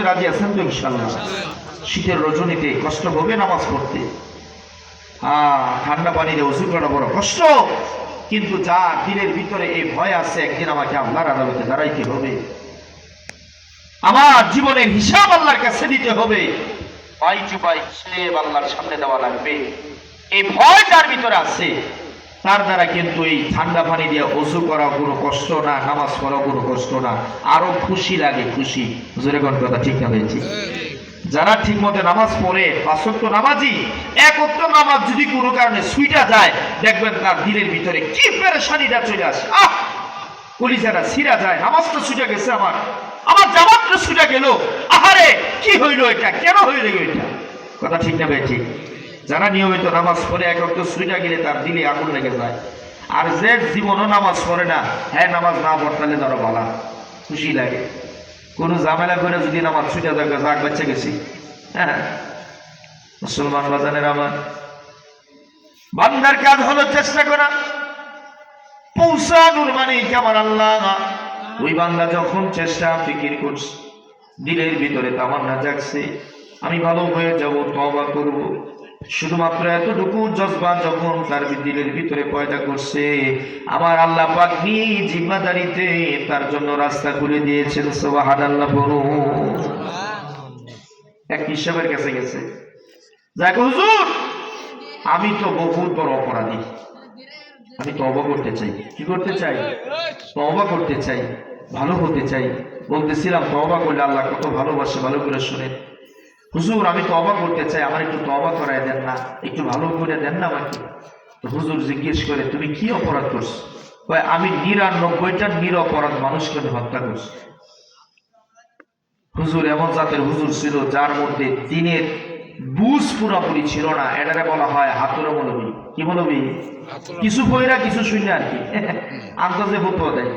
রাজি আছেন তো ইনশাআল্লাহ? শীতের রজনীতে কষ্ট হবে নামাজ পড়তে, ঠান্ডা পানিতে ওযু করা বড় কষ্ট, কিন্তু যার দিলের ভিতরে এই ভয় আছে একদিন আমাকে আল্লাহর আদালতে দাঁড়াইতে হবে, আমার জীবনের হিসাব আল্লাহর কাছে দিতে হবে, পাই চুপাই হিসেব আল্লাহর সামনে দেওয়া লাগবে, এই ভয় যার ভিতরে আছে তার দ্বারা কিন্তু এই ঠান্ডা পানি দিয়ে ওযু করা কোনো কষ্ট না, নামাজ পড়া কোনো কষ্ট না, আরো খুশি লাগে, খুশি। জোরে কোন কথা ঠিক না হয়েছে? যারা ঠিক মতো নামাজ পড়ে, 5 ওয়াক্ত নামাজি, 1 ওয়াক্ত নামাজ যদি কোনো কারণে ছুইটা যায়, দেখবেন তার দিলের ভিতরে কি পেরেশানিটা চলে আসে, কলিজাটা ছিঁড়া যায়, নামাজটা ছুটে গেছে, আমার জামাতটা ছুটে গেল, আহারে কি হইল এটা, কেন হইল এটা? কথা ঠিক না ভাই? ঠিক। যারা নিয়মিত নামাজ পড়ে 1 ওয়াক্ত ছুটে গেলে তার দিলে আগুন লেগে যায়, আর যে জীবনও নামাজ পড়ে না, হ্যাঁ নামাজ না পড়তালে তারও ভালো খুশি লাগে, কোন ঝামেলা করে যদি নামাজ ছুটে যায়, যাক বাচ্চা গেছি। হ্যাঁ মুসলমান বাজানের আমার বান্দার কাজ হলো চেষ্টা করা পৌঁছানোর, মানে কেমন আল্লাহ ওই বান্দা যখন চেষ্টা ফিকির করছে, দিলের ভিতরে তামান্না জাগছে আমি ভালো হয়ে যাব, তওবা করব, শুধুমাত্র এতটুকু জজবা যখন তার দিলের ভিতরে পয়দা করছে, আমার আল্লাহ পাক নিজ জিম্মাদারিতে তার জন্য রাস্তা খুলে দিয়েছেন। সুবহানাল্লাহ বলুন। এক হিসাবের কাছে গেছে, দেখো হুজুর আমি তো বহুত বড় অপরাধী, আমি তওবা করতে চাই। কি করতে চাই? তওবা করতে চাই, ভালো হতে চাই। বলতেছিলাম তওবা করলে আল্লাহ কত ভালোবাসে, ভালো করে শুনেন। হুজুর আমি তওবা করতে চাই, আমার একটু তওবা করায় দেন না, একটু ভালো করে দেন না আমাকে। তো হুজুর জিজ্ঞেস করে তুমি কি অপরাধ করছো? আমি 99টা নিরপরাধ মানুষকে হত্যা করছি। হুজুর এমন জাতের হুজুর ছিল যার মধ্যে দিনের বুঝ পুরোপুরি ছিল না, এটারে বলা হয় হাতুড়ে মৌলবী। কি মৌলবী? কিছু বইরা কিছু শুনে আর কি আন্দাজে ফতোয়া দেয়।